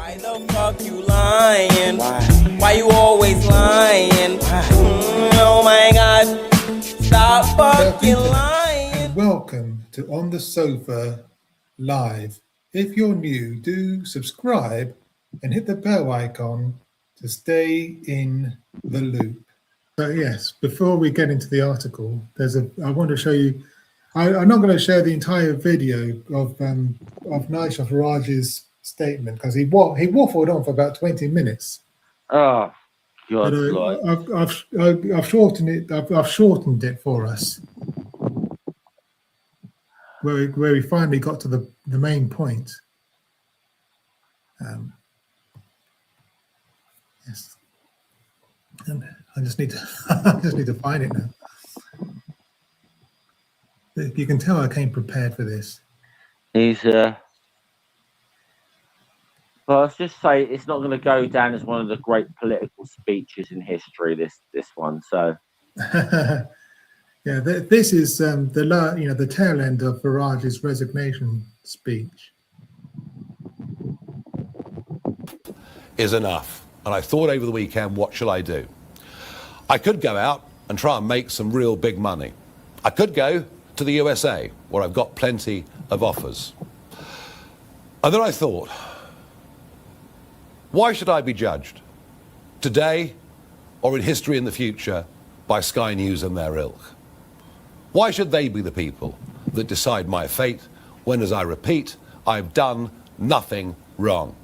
Why the fuck you lying? Why? Why you always lying? Oh my god, stop fucking lying. Welcome to On the Sofa Live. If you're new, do subscribe and hit the bell icon to stay in the loop. So yes, before we get into the article, I want to show you. I'm not going to share the entire video of Nigel Farage's statement because he waffled on for about 20 minutes. Oh, God! But I've shortened it. I've shortened it for us, where we finally got to the main point. Yes, and I just need to find it now. You can tell I came prepared for this. He's well, let's just say it's not going to go down as one of the great political speeches in history. This one, so yeah, this is the tail end of Farage's resignation speech. Is enough. And I thought over the weekend, what shall I do? I could go out and try and make some real big money. I could go to the USA, where I've got plenty of offers. And then I thought, why should I be judged today or in history in the future by Sky News and their ilk? Why should they be the people that decide my fate when, as I repeat, I've done nothing wrong?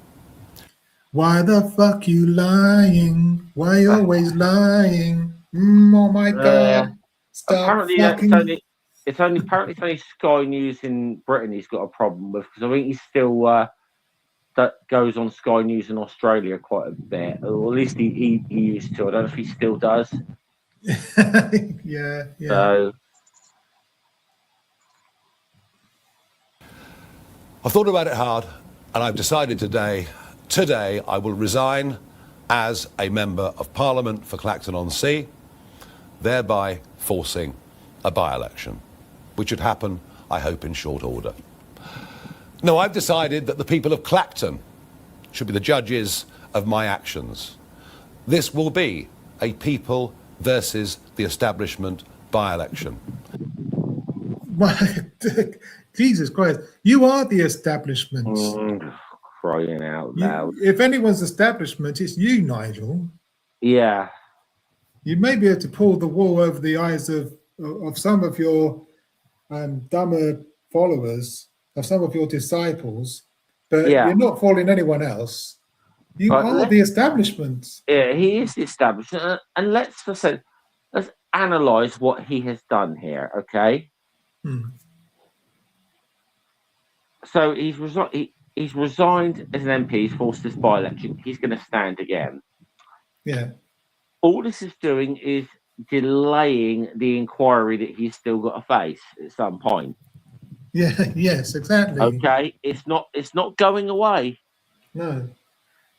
Why the fuck you lying? Why you always lying? Oh my God! Stop apparently, it's only Sky News in Britain he's got a problem with, because I think he's still that goes on Sky News in Australia quite a bit, or at least he used to. I don't know if he still does. yeah. So I've thought about it hard, and I've decided today I will resign as a Member of Parliament for Clacton-on-Sea, thereby forcing a by-election, which should happen, I hope, in short order. No, I've decided that the people of Clacton should be the judges of my actions. This will be a people versus the establishment by-election. Jesus Christ, you are the establishment. Crying out loud. If anyone's establishment, it's you, Nigel. Yeah. You may be able to pull the wool over the eyes of some of your dumber followers, of some of your disciples, but you're not fooling anyone else. You are the establishment. Yeah, he is the establishment. And let's analyse what he has done here, okay? So he's resigned as an MP, he's forced this by-election. He's going to stand again. Yeah. All this is doing is delaying the inquiry that he's still got to face at some point. Yeah. Yes. Exactly. Okay. It's not going away. No.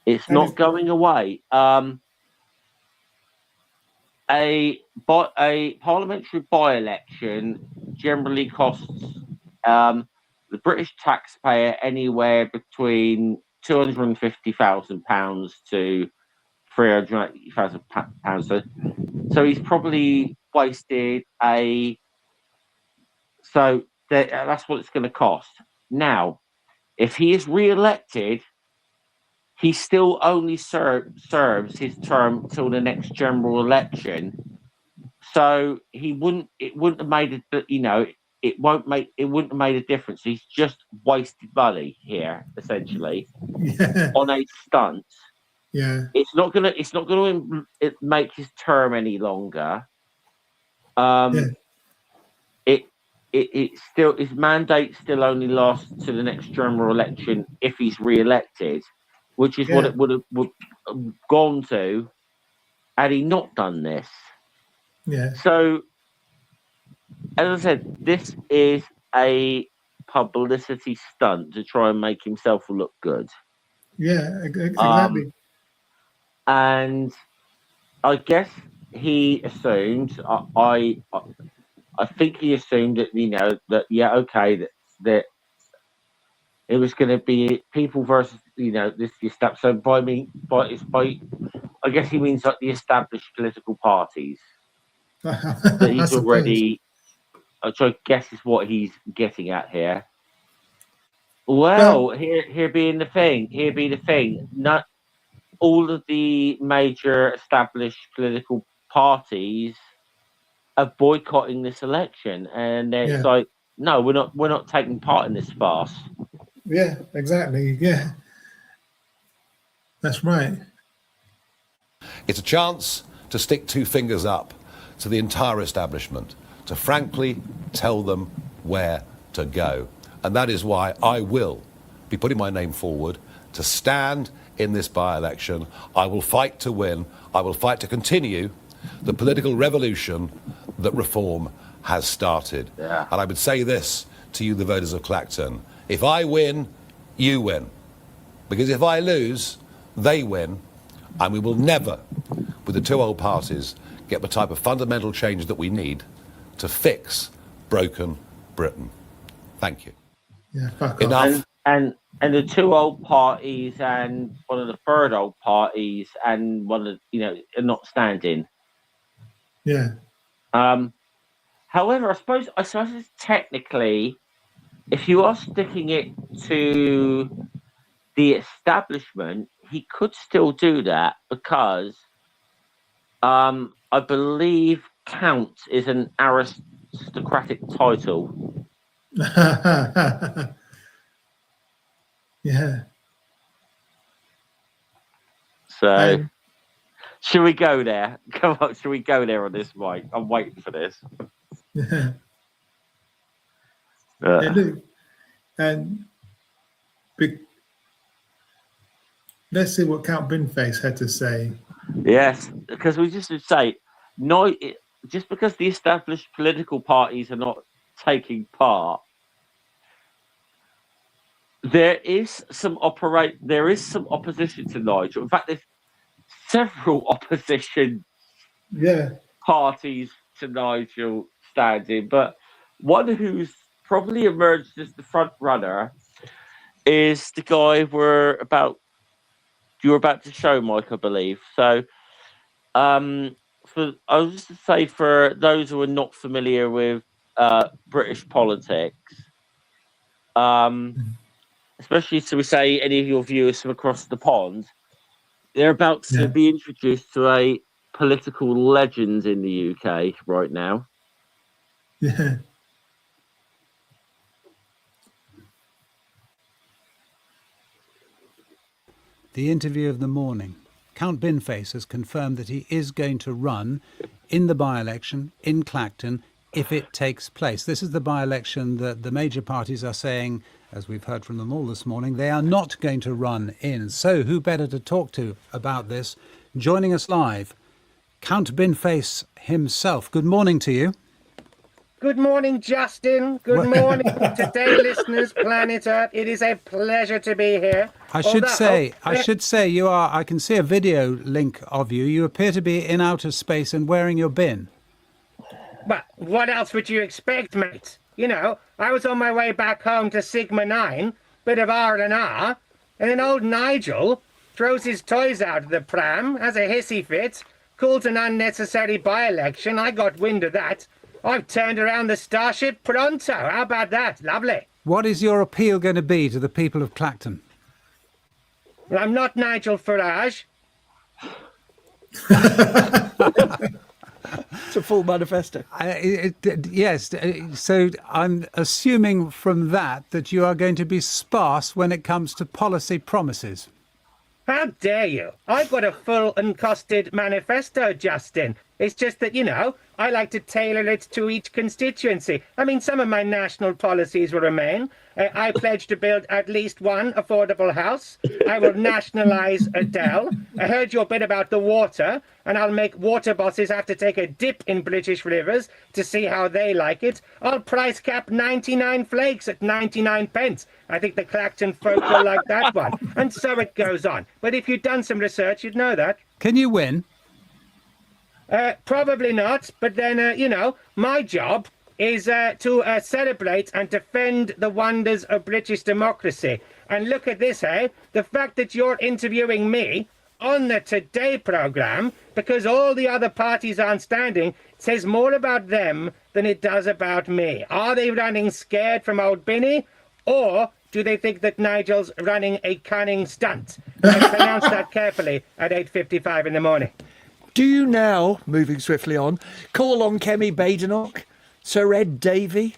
It's not going away. A parliamentary by-election generally costs the British taxpayer anywhere between £250,000 to £380,000. So he's probably wasted that's what it's going to cost. Now, if he is re-elected, he still only serves his term till the next general election. So it wouldn't have made it wouldn't have made a difference. He's just wasted money here, essentially, on a stunt. Yeah, it's not gonna make his term any longer. It still, his mandate still only lasts to the next general election if he's re-elected, which is what it would have gone to had he not done this. Yeah. So, as I said, this is a publicity stunt to try and make himself look good. Yeah, exactly. And I guess he assumed, I think he assumed that, that it was going to be people versus So I guess he means like the established political parties that I he's suppose. already. Which I guess is what he's getting at here. Well, here being the thing. Not all of the major established political parties are boycotting this election, and it's Yeah. like, no, we're not taking part in this farce. Yeah, exactly. Yeah, that's right. It's a chance to stick two fingers up to the entire establishment, to frankly tell them where to go. And that is why I will be putting my name forward to stand in this by-election. I will fight to win. I will fight to continue the political revolution that reform has started. Yeah. And I would say this to you, the voters of Clacton. If I win, you win. Because if I lose, they win. And we will never, with the two old parties, get the type of fundamental change that we need to fix broken Britain. Thank you. Yeah, fuck Enough. off. And the two old parties and one of the third old parties and one of are not standing. Yeah. However, I suppose it's technically, if you are sticking it to the establishment, he could still do that because I believe Count is an aristocratic title. Yeah. So, should we go there? Come on, should we go there on this mic? I'm waiting for this. Yeah. Hey, look, and let's see what Count Binface had to say. Yes, because we just would say, no, just because the established political parties are not taking part, there is some opposition to Nigel. In fact, there's several opposition parties to Nigel standing, but one who's probably emerged as the front runner is the guy you're about to show, Mike, I believe. So, I was just to say, for those who are not familiar with British politics, especially so we say any of your viewers from across the pond, they're about to be introduced to a political legend in the UK right now. Yeah. The interview of the morning. Count Binface has confirmed that he is going to run in the by-election in Clacton if it takes place. This is the by-election that the major parties are saying, as we've heard from them all this morning, they are not going to run in. So who better to talk to about this? Joining us live, Count Binface himself. Good morning to you. Good morning, Justin. Good morning, today listeners, planet Earth. It is a pleasure to be here. I should say you are, I can see a video link of you. You appear to be in outer space and wearing your bin. Well, what else would you expect, mate? You know, I was on my way back home to Sigma 9, bit of R&R, and then old Nigel throws his toys out of the pram, has a hissy fit, calls an unnecessary by-election. I got wind of that. I've turned around the starship pronto. How about that? Lovely. What is your appeal going to be to the people of Clacton? Well, I'm not Nigel Farage. It's a full manifesto. Yes, so I'm assuming from that you are going to be sparse when it comes to policy promises. How dare you? I've got a full and costed manifesto, Justin. It's just that, you know, I like to tailor it to each constituency. I mean, some of my national policies will remain. I pledge to build at least one affordable house. I will nationalise Adele. I heard your bit about the water, and I'll make water bosses have to take a dip in British rivers to see how they like it. I'll price cap 99 flakes at 99 pence. I think the Clacton folk will like that one. And so it goes on. But if you'd done some research, you'd know that. Can you win? Probably not, but then, you know, my job is to celebrate and defend the wonders of British democracy. And look at this, eh? The fact that you're interviewing me on the Today programme because all the other parties aren't standing says more about them than it does about me. Are they running scared from old Binny, or do they think that Nigel's running a cunning stunt? I pronounce that carefully at 8:55 in the morning. Do you now, moving swiftly on, call on Kemi Badenoch, Sir Ed Davey,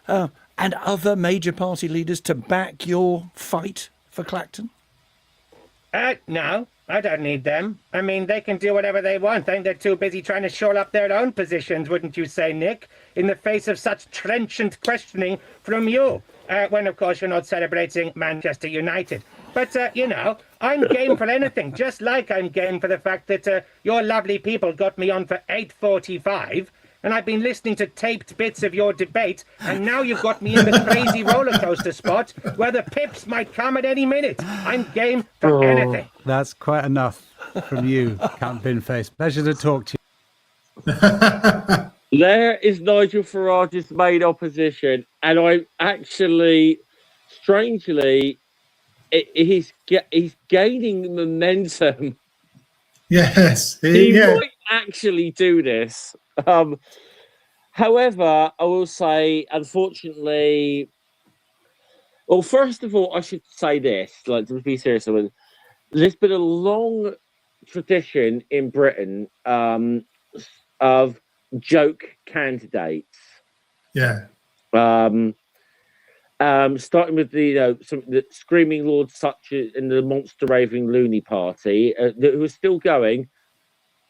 and other major party leaders to back your fight for Clacton? No, I don't need them. I mean, they can do whatever they want. I think they're too busy trying to shore up their own positions, wouldn't you say, Nick? In the face of such trenchant questioning from you. When, of course, you're not celebrating Manchester United. But, you know, I'm game for anything, just like I'm game for the fact that your lovely people got me on for 8:45, and I've been listening to taped bits of your debate, and now you've got me in the crazy roller coaster spot where the pips might come at any minute. I'm game for anything. That's quite enough from you, Count Binface. Pleasure to talk to you. There is Nigel Farage's main opposition, and I'm actually, strangely, he's gaining momentum. Yes, He might actually do this. However, I will say, unfortunately, well, first of all, I should say this, like, to be serious, there's been a long tradition in Britain of joke candidates. Yeah. Starting with the Screaming Lord Such in the Monster Raving Loony Party, who are still going.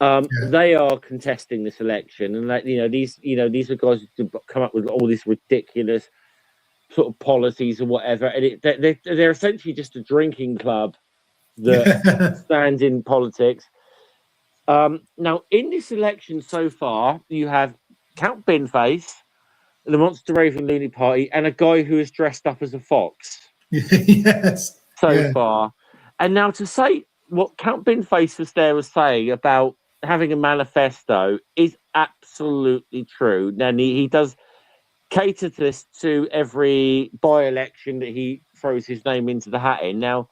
They are contesting this election, and these are guys who come up with all these ridiculous sort of policies or whatever, and they're essentially just a drinking club that stands in politics. Now, in this election so far, you have Count Binface, the Monster Raving Loony Party, and a guy who is dressed up as a fox. Yes. So far. And now to say what Count Binface was saying about having a manifesto is absolutely true. And he does cater to this to every by-election that he throws his name into the hat in. Now,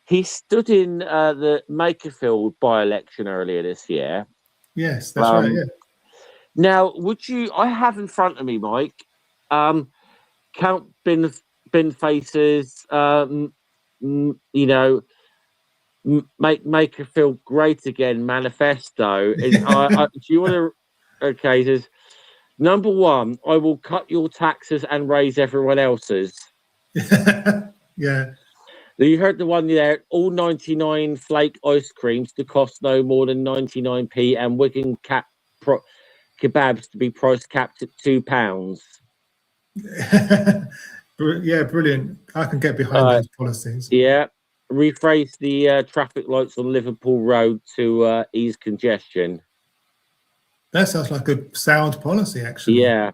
he stood in the Makerfield by-election earlier this year. Yes, that's right, yeah. Now, I have in front of me, Mike, Count Binface's, make her feel great again manifesto. Do you want to? Okay, it says, number one, I will cut your taxes and raise everyone else's. Yeah. You heard the one there. All 99 flake ice creams to cost no more than 99p, and Wigan kebabs to be price capped at £2. Yeah, brilliant. I can get behind those policies. Yeah. Rephrase the traffic lights on Liverpool Road to ease congestion. That sounds like a sound policy, actually. Yeah.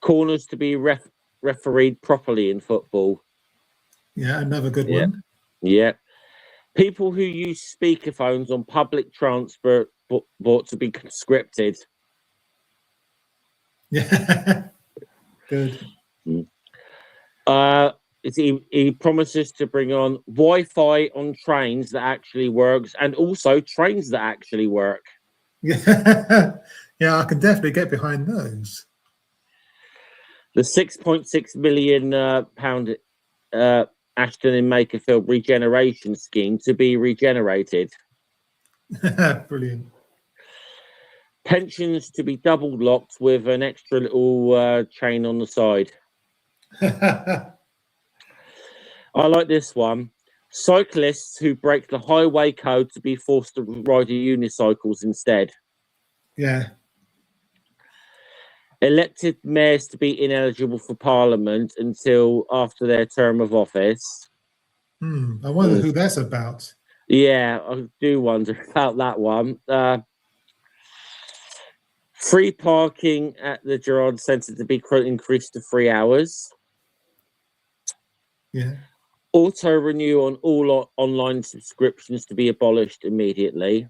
Corners to be refereed properly in football. Yeah, another good one. Yeah. People who use speakerphones on public transport bought to be conscripted. Yeah. Good. He promises to bring on Wi-Fi on trains that actually works, and also trains that actually work. Yeah, yeah, I can definitely get behind those. The £6.6 million pound Ashton and Makerfield regeneration scheme to be regenerated. Brilliant. Pensions to be double locked with an extra little chain on the side. I like this one. Cyclists who break the highway code to be forced to ride unicycles instead. Yeah. Elected mayors to be ineligible for Parliament until after their term of office. I wonder who that's about. Yeah, I do wonder about that one. Free parking at the Gerrard Centre to be increased to 3 hours. Yeah. Auto renew on all online subscriptions to be abolished immediately.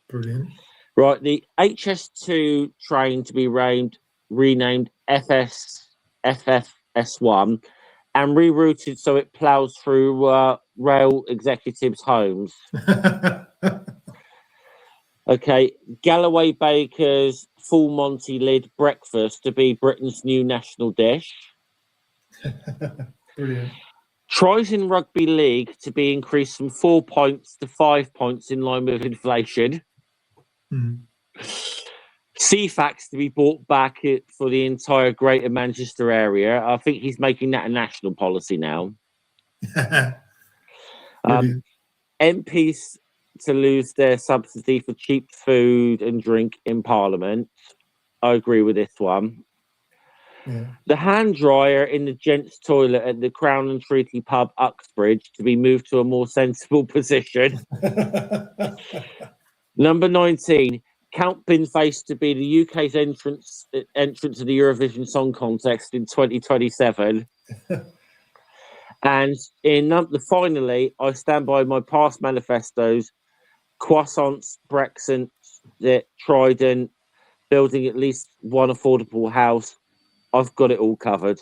Brilliant. Right, the HS2 train to be renamed FFS1, and rerouted so it ploughs through rail executives' homes. Okay, Galloway Baker's full Monty lid breakfast to be Britain's new national dish. Brilliant. Tries in rugby league to be increased from 4 points to 5 points in line with inflation. Mm. CFAX to be brought back for the entire Greater Manchester area. I think he's making that a national policy now. Brilliant. MPs to lose their subsidy for cheap food and drink in Parliament. I agree with this one. Yeah. The hand dryer in the gents' toilet at the Crown and Treaty pub, Uxbridge, to be moved to a more sensible position. Number 19, Count Binface to be the UK's entrance to the Eurovision Song Contest in 2027. And finally, I stand by my past manifestos: croissants, Brexit, Trident, building at least one affordable house. I've got it all covered.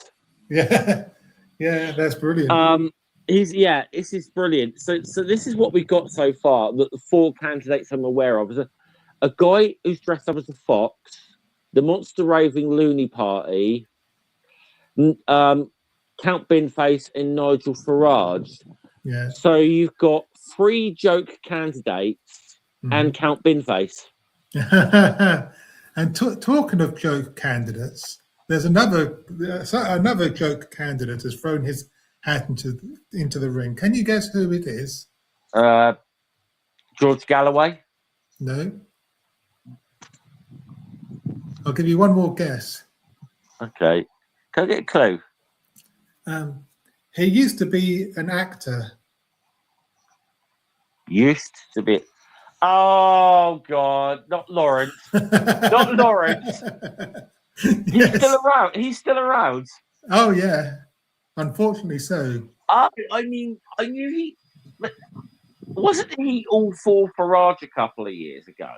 Yeah, that's brilliant. This is brilliant. So this is what we got so far. That the 4 candidates I'm aware of is a guy who's dressed up as a fox, the Monster Raving Loony Party, Count Binface, and Nigel Farage. Yeah. So you've got 3 joke candidates and Count Binface. And talking of joke candidates, there's another joke candidate has thrown his hat into the ring. Can you guess who it is? George Galloway. No. I'll give you one more guess. Okay. Can I get a clue? He used to be an actor. Used to be. Oh God! Not Lawrence. Not Lawrence. He's still around. He's still around. Oh yeah. Unfortunately, so. I mean, I knew he. Wasn't he all for Farage a couple of years ago?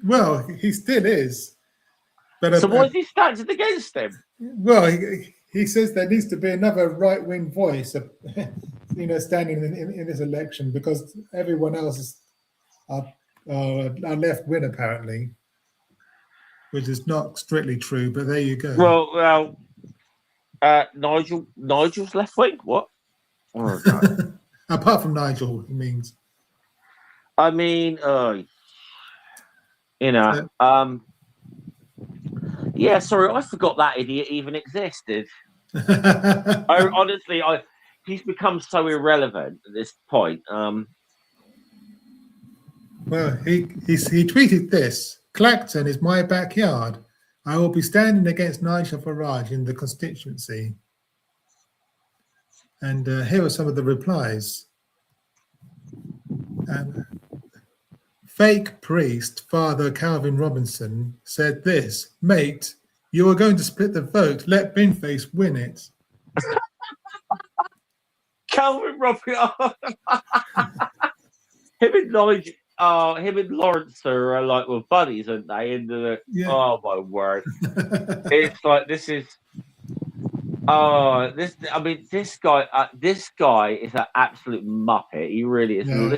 Well, he still is. But so why is he standing against him? Well, he says there needs to be another right-wing voice, standing in this election, because everyone else are left-wing apparently, which is not strictly true. But there you go. Well, Nigel's left-wing. What? Oh, no. Apart from Nigel, he means. I mean, yeah, sorry, I forgot that idiot even existed. Honestly, he's become so irrelevant at this point. Well, he tweeted this: Clacton is my backyard. I will be standing against Nigel Farage in the constituency. And here are some of the replies. Fake priest Father Calvin Robinson said this: mate, you are going to split the vote. Let Binface win it. Calvin Robinson. him and Lawrence are like buddies, aren't they? Oh my word! It's like this is. This guy is an absolute muppet. He really is. Yeah.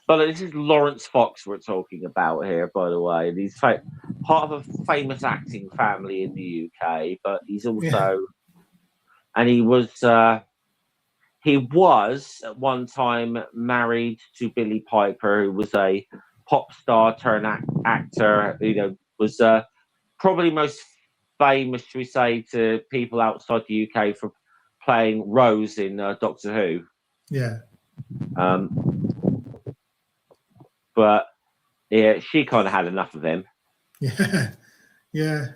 This is Lawrence Fox we're talking about here, by the way. And he's part of a famous acting family in the UK, but he's also, and he was at one time married to Billy Piper, who was a pop star turned actor. Was probably most famous, should we say, to people outside the UK for playing Rose in Doctor Who. Yeah. But yeah, she kind of had enough of him. Yeah. Yeah.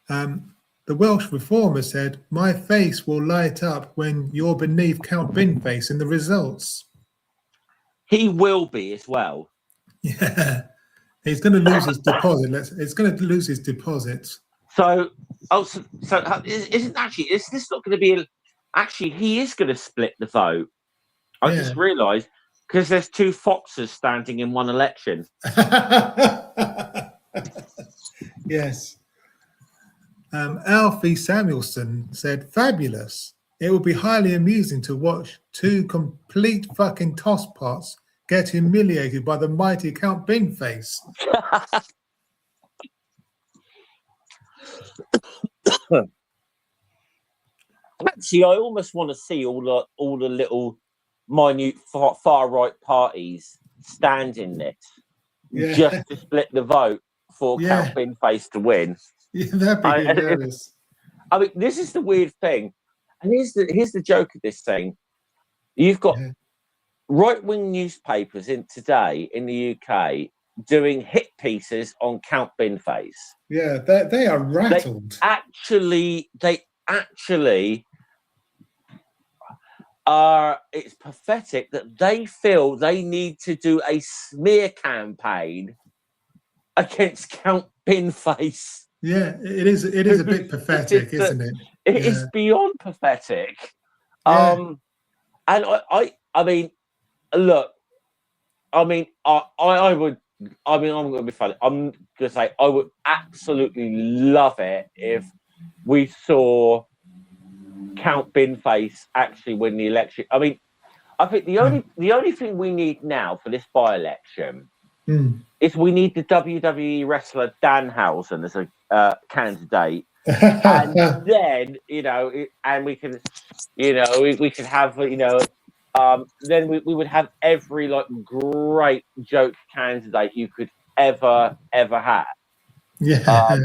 The Welsh Reformer said, my face will light up when you're beneath Count Binface in the results. He will be as well. Yeah. He's going to lose his deposit. It's going to lose his deposits. So isn't actually, is this not going to be actually, he is going to split the vote. I just realised, because there's 2 foxes standing in one election. Yes. Alfie Samuelson said, fabulous. It will be highly amusing to watch two complete fucking tosspots get humiliated by the mighty Count Binface. Actually, I almost want to see all the little minute far right parties stand in this just to split the vote for Count Binface to win. Yeah, that'd be hilarious. I mean, this is the weird thing, and here's the joke of this thing. You've got right-wing newspapers today in the UK doing hit pieces on Count Binface. Yeah, they are rattled. They actually are. It's pathetic that they feel they need to do a smear campaign against Count Binface. Yeah, it is a bit pathetic, isn't it? It is beyond pathetic. And I mean, look, I mean, I would. I mean, I'm going to be funny. I'm going to say I would absolutely love it if we saw Count Binface actually win the election. I mean, I think the only thing we need now for this by-election is we need the WWE wrestler Danhausen as a candidate, and then and we can, we can have then we would have every great joke candidate you could ever have. Yeah.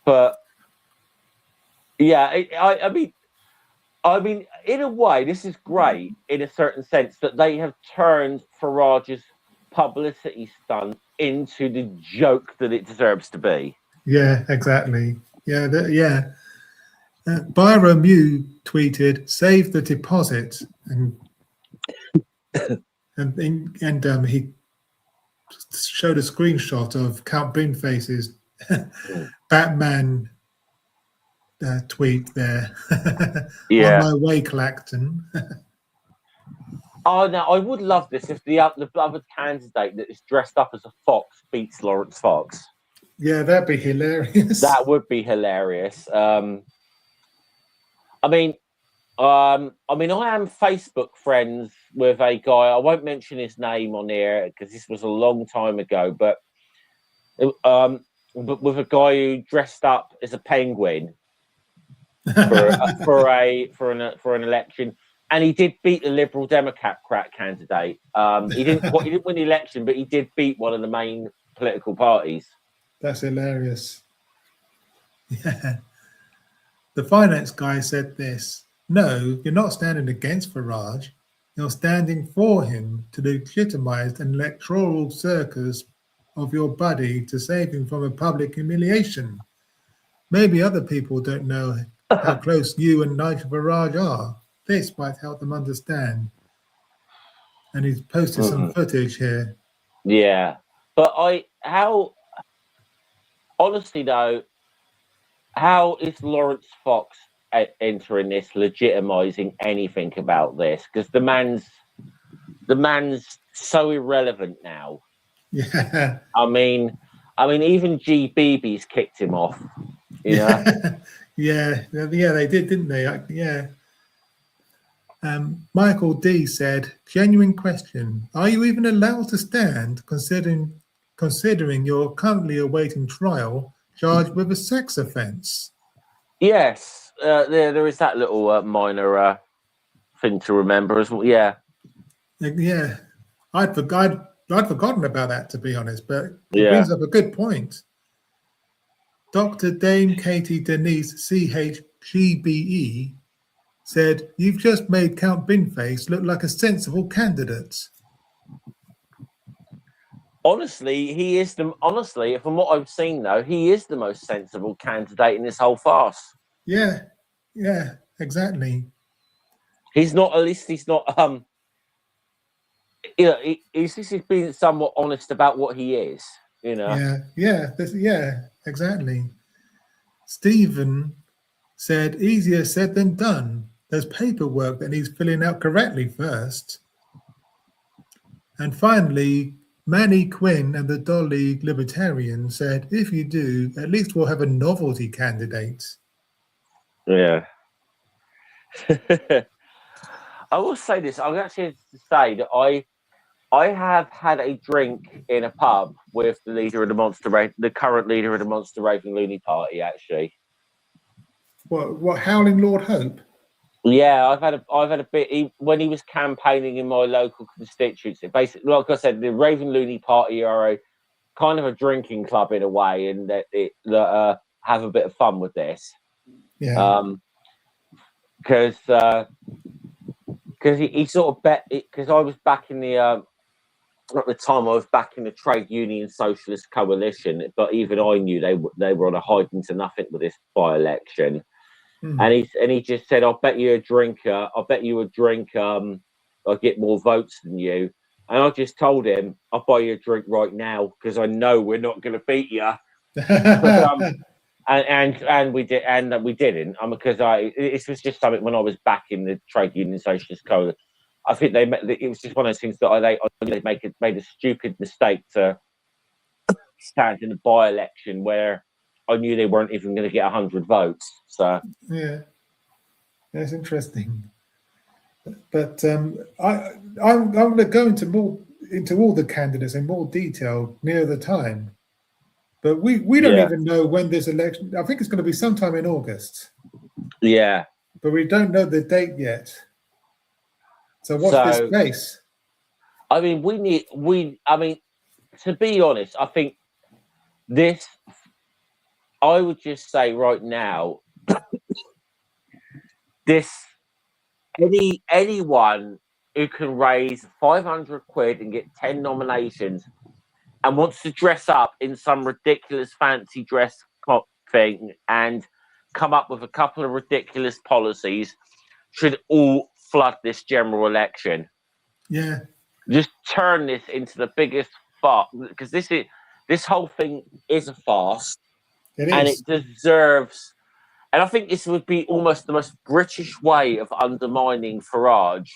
But yeah, I mean, in a way, this is great in a certain sense that they have turned Farage's publicity stunt into the joke that it deserves to be. Yeah, exactly. Yeah, Byron Mew tweeted, "Save the deposit," and he showed a screenshot of Count Binface's Batman tweet there. On my way, Clacton. Oh, now I would love this if the other candidate that is dressed up as a fox beats Lawrence Fox. Yeah, that'd be hilarious. That would be hilarious. I mean, I am Facebook friends with a guy. I won't mention his name on here because this was a long time ago. But with a guy who dressed up as a penguin for an election, and he did beat the Liberal Democrat candidate. He didn't win the election, but he did beat one of the main political parties. That's hilarious. Yeah. The finance guy said this: "No, you're not standing against Farage. You're standing for him to legitimize an electoral circus of your buddy to save him from a public humiliation. Maybe other people don't know how close you and Nigel Farage are. This might help them understand." And he's posted some footage here. Yeah, but honestly though, how is Lawrence Fox entering this, legitimizing anything about this? Because the man's so irrelevant now. Yeah. I mean, even GBB's kicked him off. Yeah, they did, didn't they? Yeah. Michael D said, "Genuine question: are you even allowed to stand, considering you're currently awaiting trial, charged with a sex offence?" Yes, there is that little minor thing to remember as well. Yeah. Yeah, I'd forgotten about that, to be honest, but it brings up a good point. Dr. Dame Katie Denise CHGBE said, "You've just made Count Binface look like a sensible candidate." Honestly, from what I've seen though, he is the most sensible candidate in this whole farce. Yeah, exactly. He's not he's just being somewhat honest about what he is, Yeah, exactly. Stephen said, "Easier said than done. There's paperwork that needs filling out correctly first." And finally, Manny Quinn and the Dolly Libertarian said, if you do, at least we'll have a novelty candidate. Yeah. I will say this. I'm actually to say that I have had a drink in a pub with the leader of the current leader of the Monster Raving Loony Party. Actually, What Howling Lord Hope? yeah, I've had a bit when he was campaigning in my local constituency. Basically, like I said, the Raving Loony Party are a kind of a drinking club in a way, and that have a bit of fun with this. Yeah. Because he sort of bet because I was back in the. At the time, I was back in the Trade Union Socialist Coalition, but even I knew they were on a hiding to nothing with this by-election. And he just said, "I'll bet you a drink. I'll bet you a drink. I'll get more votes than you." And I just told him, "I'll buy you a drink right now because I know we're not going to beat you." And we did, and we didn't. Because it was just something when I was back in the Trade Union Socialist Coalition. I think it was just one of those things that they made a stupid mistake to stand in a by-election where I knew they weren't even going to get 100 votes. So yeah, that's interesting. But I'm going to go into all the candidates in more detail near the time. But we don't even know when this election. I think it's going to be sometime in August. Yeah, but we don't know the date yet. So what's this space? I mean, to be honest, I think this, I would just say right now, anyone who can raise 500 quid and get 10 nominations and wants to dress up in some ridiculous fancy dress thing and come up with a couple of ridiculous policies should all flood this general election. Yeah. Just turn this into the biggest farce, because this whole thing is a farce. It is. And it deserves, and I think this would be almost the most British way of undermining Farage,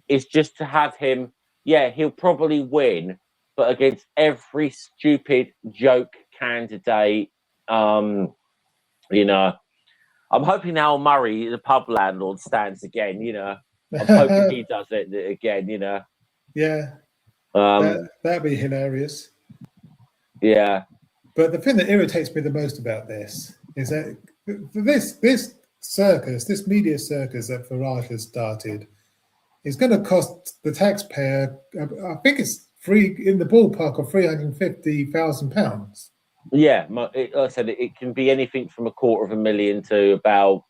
is just to have him, he'll probably win, but against every stupid joke candidate, I'm hoping Al Murray, the pub landlord, stands again, I'm hoping he does it again, Yeah. That'd be hilarious. Yeah. But the thing that irritates me the most about this is that this circus, this media circus that Farage has started, is going to cost the taxpayer, I think it's in the ballpark of £350,000. Yeah, like I said, it can be anything from $250,000 to about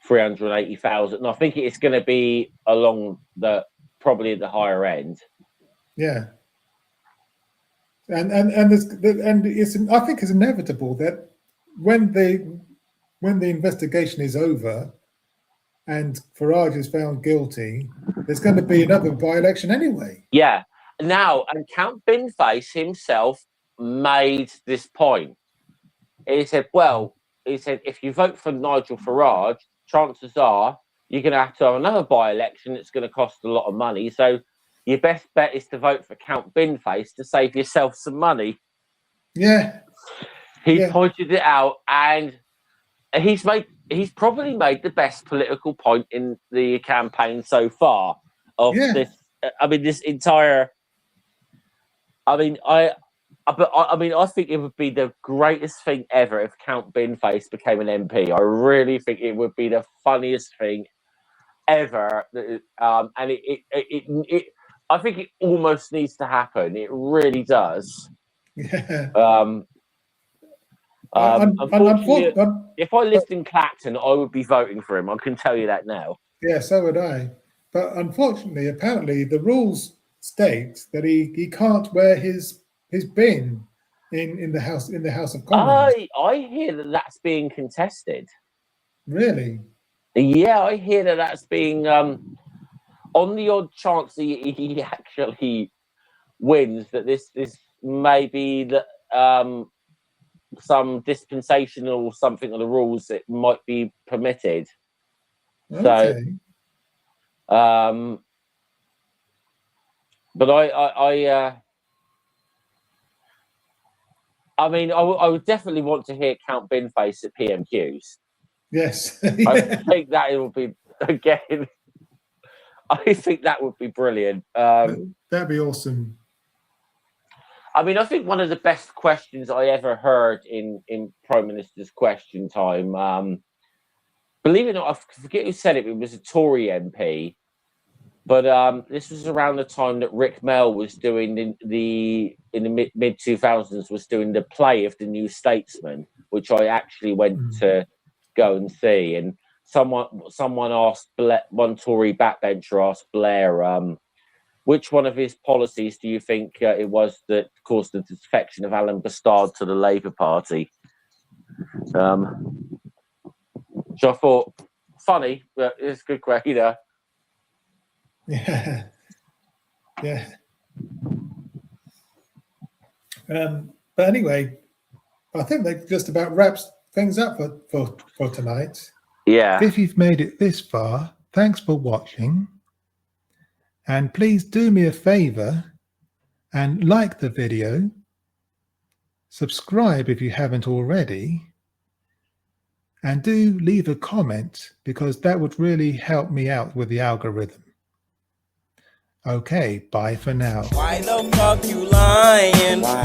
380,000. And I think it's going to be along probably the higher end. Yeah. And it's, I think it's inevitable that when the investigation is over and Farage is found guilty, there's going to be another by-election anyway. Yeah. Now, and Count Binface himself made this point. He said, if you vote for Nigel Farage, chances are you're going to have another by-election that's going to cost a lot of money. So your best bet is to vote for Count Binface to save yourself some money. Yeah. He pointed it out, and he's probably made the best political point in the campaign so far of this. This entire. I think it would be the greatest thing ever if Count Binface became an MP. I really think it would be the funniest thing ever. And I think it almost needs to happen. It really does. Yeah. Unfortunately, if I lived in Clacton, I would be voting for him. I can tell you that now. Yeah, so would I. But unfortunately, apparently, the rules state that he can't wear his bin in the House of Commons. I hear that's being contested. Really? Yeah, I hear that's being on the odd chance he actually wins, that this may be that some dispensation or something of the rules that might be permitted. Okay. So but I mean, I would definitely want to hear Count Binface at PMQs. Yes. I Yeah. think that it would be, again, I think that would be brilliant. That'd be awesome. I mean, I think one of the best questions I ever heard in Prime Minister's Question Time, believe it or not, I forget who said it, it was a Tory MP, but this was around the time that Rick Mell was doing in the mid 2000s, was doing the play of The New Statesman, which I actually went to go and see. And someone asked one Tory backbencher asked Blair, which one of his policies do you think it was that caused the defection of Alan Bastard to the Labour Party? So I thought, funny, but it's a good question. You know. Yeah. Yeah. But anyway, I think that just about wraps things up for tonight. Yeah. If you've made it this far, thanks for watching. And please do me a favor and like the video, subscribe if you haven't already, and do leave a comment because that would really help me out with the algorithm. Okay, bye for now. Why the fuck you lying? Why?